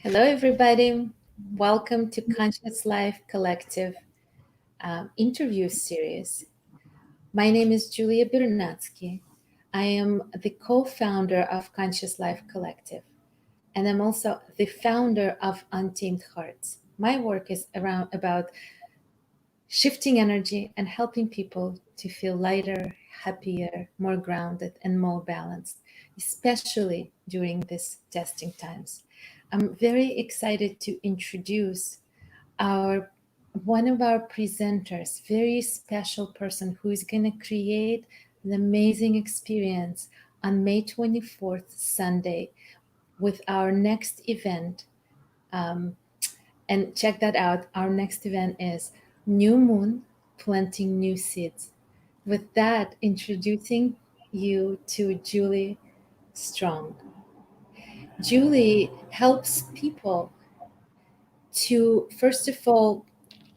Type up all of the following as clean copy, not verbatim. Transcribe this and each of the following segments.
Hello, everybody. Welcome to Conscious Life Collective interview series. My name is Julia Bernatsky. I am the co-founder of Conscious Life Collective, and I'm also the founder of Untamed Hearts. My work is about shifting energy and helping people to feel lighter, happier, more grounded, and more balanced, especially during these testing times. I'm very excited to introduce our one of our presenters, very special person who is going to create an amazing experience on May 24th, Sunday, with our next event. And check that out. Our next event is New Moon, Planting New Seeds. With that, introducing you to Julie Strong. Julie helps people to, first of all,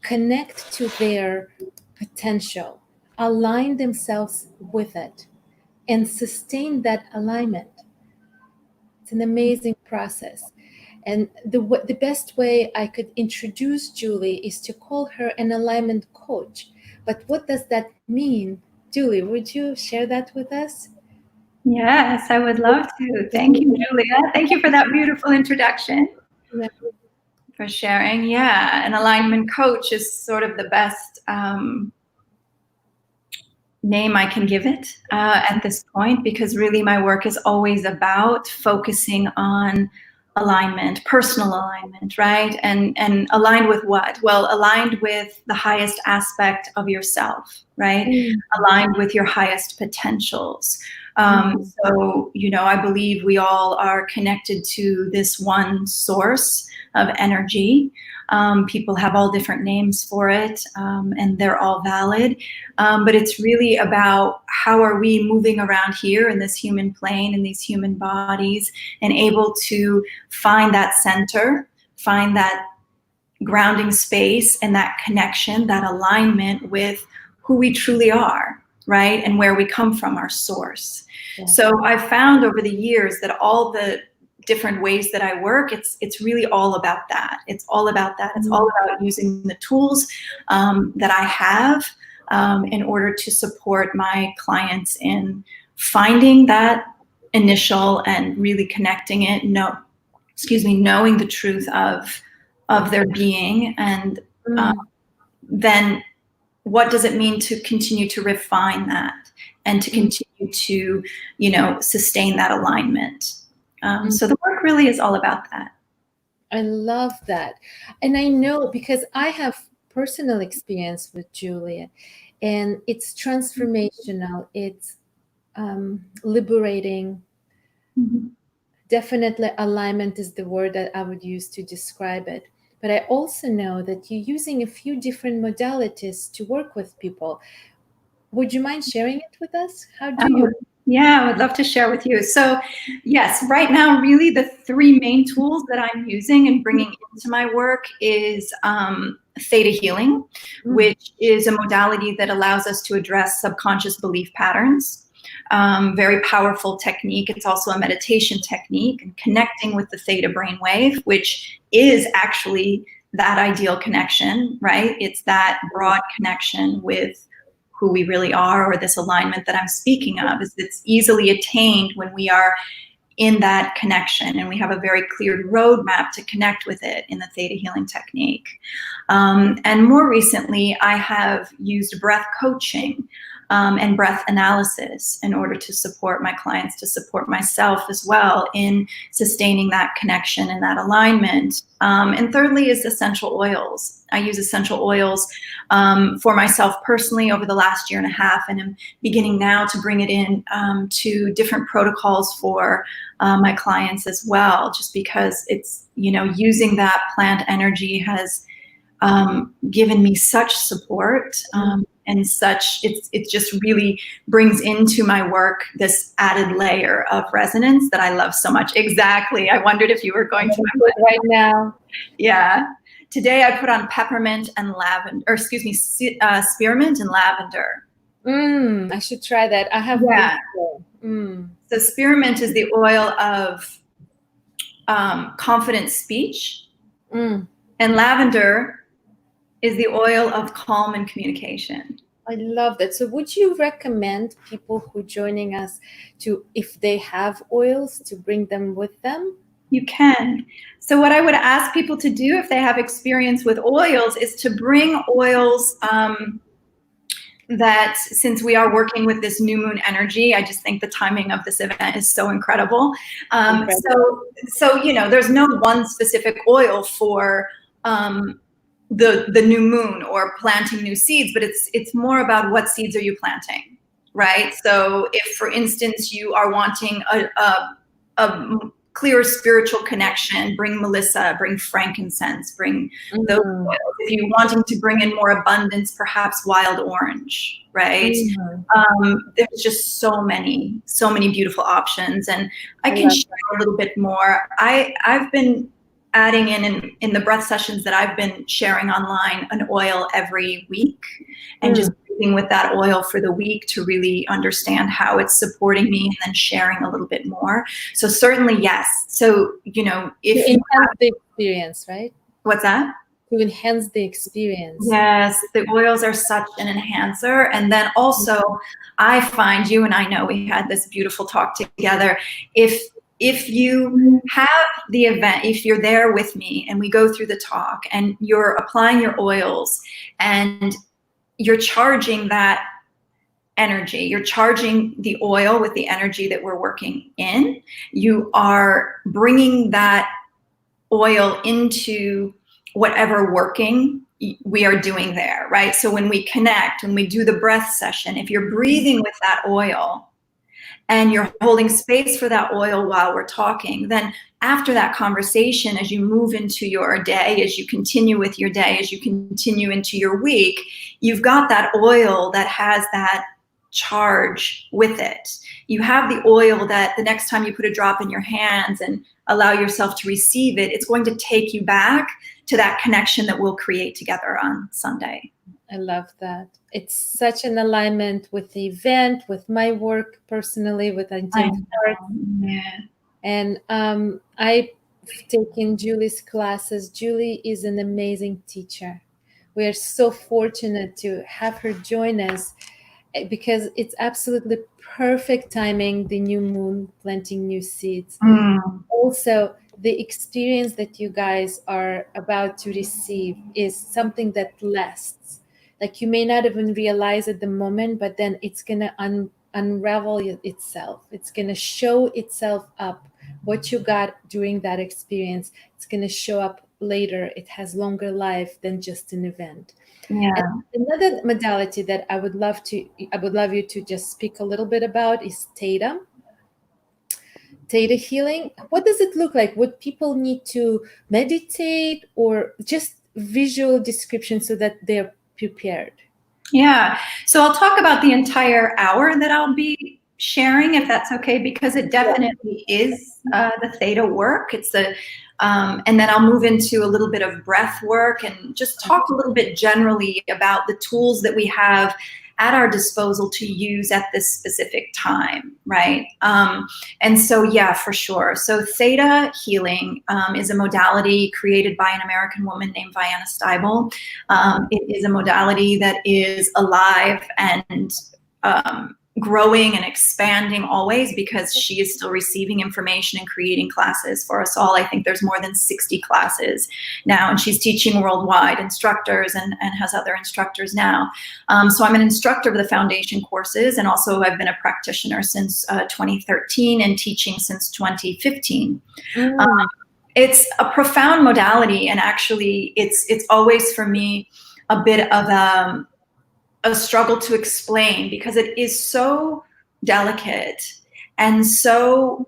connect to their potential, align themselves with it, and sustain that alignment. It's an amazing process. And the best way I could introduce Julie is to call her an alignment coach. But what does that mean? Julie, would you share that with us? Yes, I would love to. Thank you, Julia. Thank you for that beautiful introduction. Yeah. For sharing. Yeah, an alignment coach is sort of the best name I can give it at this point, because really my work is always about focusing on alignment, personal alignment, right? And aligned with what? Well, aligned with the highest aspect of yourself, right? Aligned with your highest potentials. So, I believe we all are connected to this one source of energy. People have all different names for it, and they're all valid. But it's really about how are we moving around here in this human plane, in these human bodies, and able to find that center, find that grounding space and that connection, that alignment with who we truly are, right? And where we come from, our source. Yeah. So I've found over the years that all the different ways that I work, it's really all about that. It's all about that. It's all about using the tools that I have in order to support my clients in finding that initial and really connecting it, knowing the truth of their being, and then what does it mean to continue to refine that and to continue to, sustain that alignment. So the work really is all about that. I love that. And I know, because I have personal experience with Julia, and it's transformational. It's liberating. Definitely alignment is the word that I would use to describe it. But I also know that you're using a few different modalities to work with people. Would you mind sharing it with us? How do you? Yeah, I would love to share with you. So yes, right now, really the three main tools that I'm using and bringing into my work is Theta Healing, which is a modality that allows us to address subconscious belief patterns. Very powerful technique. It's also a meditation technique, and connecting with the Theta Brainwave, which is actually that ideal connection, right? It's that broad connection with who we really are, or this alignment that I'm speaking of. It's easily attained when we are in that connection, and we have a very clear roadmap to connect with it in the Theta Healing technique. And more recently, I have used breath coaching and breath analysis in order to support my clients, to support myself as well in sustaining that connection and that alignment. And thirdly is essential oils. I use essential oils for myself personally over the last year and a half, and I'm beginning now to bring it in to different protocols for my clients as well, just because it's, using that plant energy has given me such support. And such, it just really brings into my work this added layer of resonance that I love so much. Exactly. I wondered if you were going to do it right now. Yeah. Today I put on peppermint and lavender, or excuse me, spearmint and lavender. I should try that. I have. Yeah. So spearmint is the oil of confident speech. Mm. And lavender is the oil of calm and communication. I love that. So would you recommend people who joining us to, if they have oils, to bring them with them? You can. So what I would ask people to do if they have experience with oils is to bring oils that, since we are working with this new moon energy, I just think the timing of this event is so incredible. So you know, there's no one specific oil for the new moon or planting new seeds, but it's more about what seeds are you planting, right? So if, for instance, you are wanting a clear spiritual connection, bring Melissa, bring frankincense, bring those oils. If you're wanting to bring in more abundance, perhaps wild orange, right? There's just so many beautiful options, and I can share a little bit more. I've been adding in the breath sessions that I've been sharing online an oil every week, and just breathing with that oil for the week to really understand how it's supporting me, and then sharing a little bit more. So certainly, yes. So, you know, if to enhance the experience, right? What's that? To enhance the experience. Yes, the oils are such an enhancer. And then also, I find, you and I know we had this beautiful talk together. If you have the event, if you're there with me and we go through the talk and you're applying your oils and you're charging that energy, you're charging the oil with the energy that we're working in, you are bringing that oil into whatever working we are doing there, right? So when we connect, when we do the breath session, if you're breathing with that oil, and you're holding space for that oil while we're talking, then after that conversation, as you move into your day, as you continue with your day, as you continue into your week, you've got that oil that has that charge with it. You have the oil that the next time you put a drop in your hands and allow yourself to receive it, it's going to take you back to that connection that we'll create together on Sunday. I love that. It's such an alignment with the event, with my work personally, with Untamed Hearts. Yeah. And I've taken Julie's classes. Julie is an amazing teacher. We are so fortunate to have her join us because it's absolutely perfect timing, the new moon, planting new seeds. Also, the experience that you guys are about to receive is something that lasts. Like, you may not even realize at the moment, but then it's going to unravel itself. It's going to show itself up. What you got during that experience, it's going to show up later. It has longer life than just an event. Yeah. And another modality that I would love you to just speak a little bit about is Theta Healing. What does it look like? Would people need to meditate, or just visual description so that they're prepared? Yeah. So I'll talk about the entire hour that I'll be sharing, if that's okay, because it definitely is the theta work. It's and then I'll move into a little bit of breath work and just talk a little bit generally about the tools that we have at our disposal to use at this specific time, right? And so, yeah, for sure. So Theta Healing is a modality created by an American woman named Vianna Steibel. It is a modality that is alive and growing and expanding always, because she is still receiving information and creating classes for us all. I think there's more than 60 classes now, and she's teaching worldwide instructors and has other instructors now. So I'm an instructor of the foundation courses, and also I've been a practitioner since 2013 and teaching since 2015. It's a profound modality, and actually it's always for me a bit of a struggle to explain, because it is so delicate and so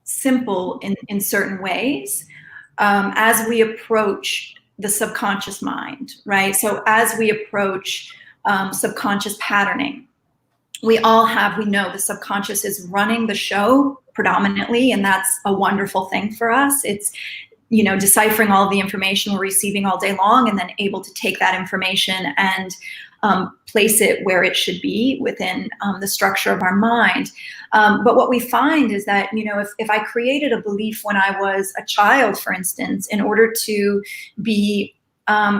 simple in certain ways as we approach the subconscious mind, right? So as we approach subconscious patterning, we know the subconscious is running the show predominantly, and that's a wonderful thing for us. It's, you know, deciphering all the information we're receiving all day long, and then able to take that information and place it where it should be within the structure of our mind. But what we find is that, if I created a belief when I was a child, for instance, in order to be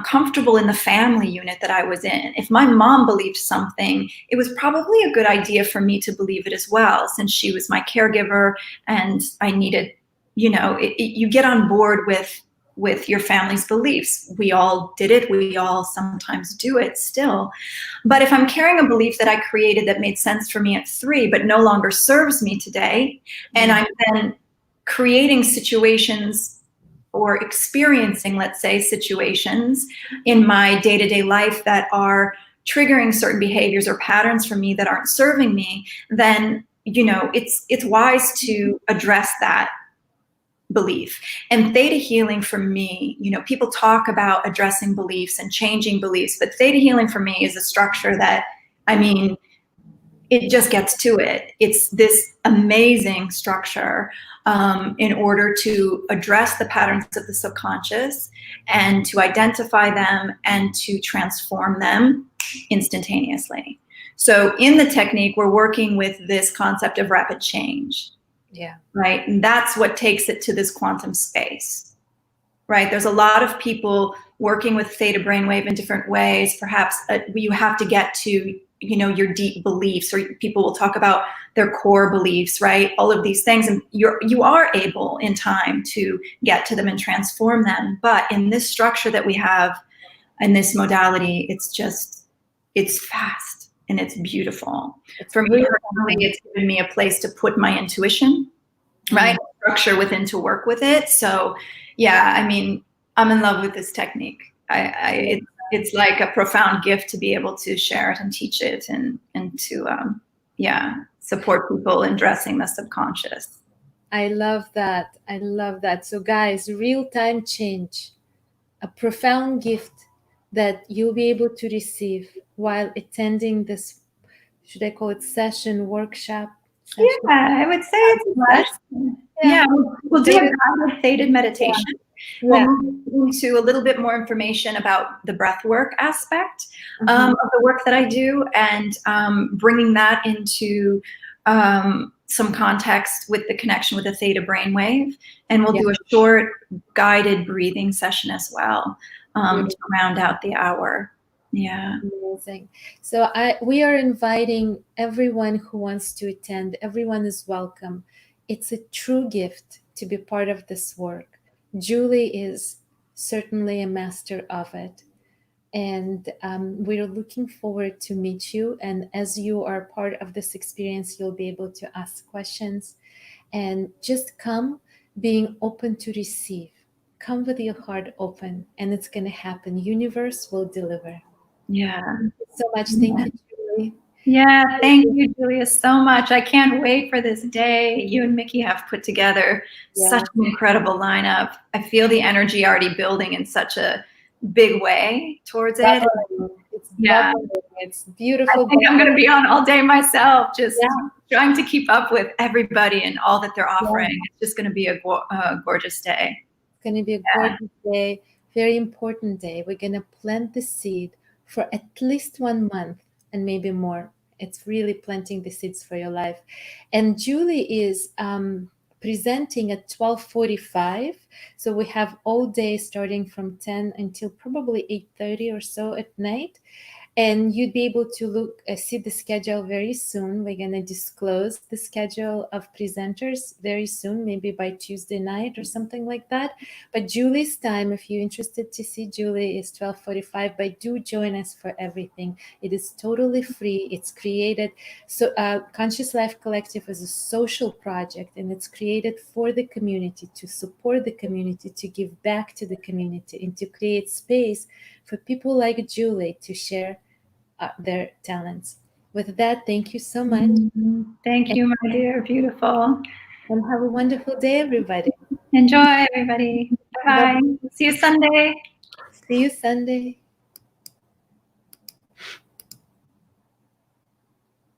comfortable in the family unit that I was in. If my mom believed something, it was probably a good idea for me to believe it as well, since she was my caregiver and I needed, you get on board with your family's beliefs. We all did it. We all sometimes do it still. But if I'm carrying a belief that I created that made sense for me at 3, but no longer serves me today, and I'm then creating situations or experiencing, let's say, situations in my day-to-day life that are triggering certain behaviors or patterns for me that aren't serving me, then, it's wise to address that belief. And theta healing for me, people talk about addressing beliefs and changing beliefs, but theta healing for me is a structure that, it just gets to it. It's this amazing structure in order to address the patterns of the subconscious and to identify them and to transform them instantaneously. So in the technique, we're working with this concept of rapid change. Yeah. Right. And that's what takes it to this quantum space. Right. There's a lot of people working with theta brainwave in different ways. Perhaps you have to get to your deep beliefs, or people will talk about their core beliefs, right? All of these things, and you are able in time to get to them and transform them. But in this structure that we have, in this modality, it's fast and it's beautiful. For me personally, it's given me a place to put my intuition, right? Structure within to work with it. So yeah, I'm in love with this technique. It's like a profound gift to be able to share it and teach it and to support people in addressing the subconscious. I love that. So guys, real-time change, a profound gift that you'll be able to receive while attending this, should I call it session, workshop? Yeah, I would say it's a lesson. Yeah, we'll do a guided theta meditation. We'll move into a little bit more information about the breath work aspect of the work that I do, and bringing that into some context with the connection with the theta brainwave. And we'll do a short guided breathing session as well to round out the hour. Yeah. Amazing. So we are inviting everyone who wants to attend. Everyone is welcome. It's a true gift to be part of this work. Julie is certainly a master of it. And we're looking forward to meet you. And as you are part of this experience, you'll be able to ask questions and just come being open to receive. Come with your heart open, and it's going to happen. Universe will deliver. Yeah. Thank you so much. Thank you, Julie. Yeah, thank you, Julia, so much. I can't wait for this day. You and Mickey have put together such an incredible lineup. I feel the energy already building in such a big way towards it. It's beautiful. I think I'm going to be on all day myself, just trying to keep up with everybody and all that they're offering. It's just going to be a gorgeous day. It's going to be a gorgeous day, very important day. We're going to plant the seed for at least 1 month and maybe more. It's really planting the seeds for your life. And Julie is presenting at 12:45. So we have all day starting from 10 until probably 8:30 or so at night. And you'd be able to see the schedule very soon. We're going to disclose the schedule of presenters very soon, maybe by Tuesday night or something like that. But Julie's time, if you're interested to see Julie, is 12:45. But do join us for everything. It is totally free. It's created. So Conscious Life Collective is a social project, and it's created for the community, to support the community, to give back to the community, and to create space for people like Julie to share their talents. With that, thank you so much. Thank you, my dear. Beautiful. And have a wonderful day, everybody. Enjoy, everybody. Bye. See you Sunday. See you Sunday.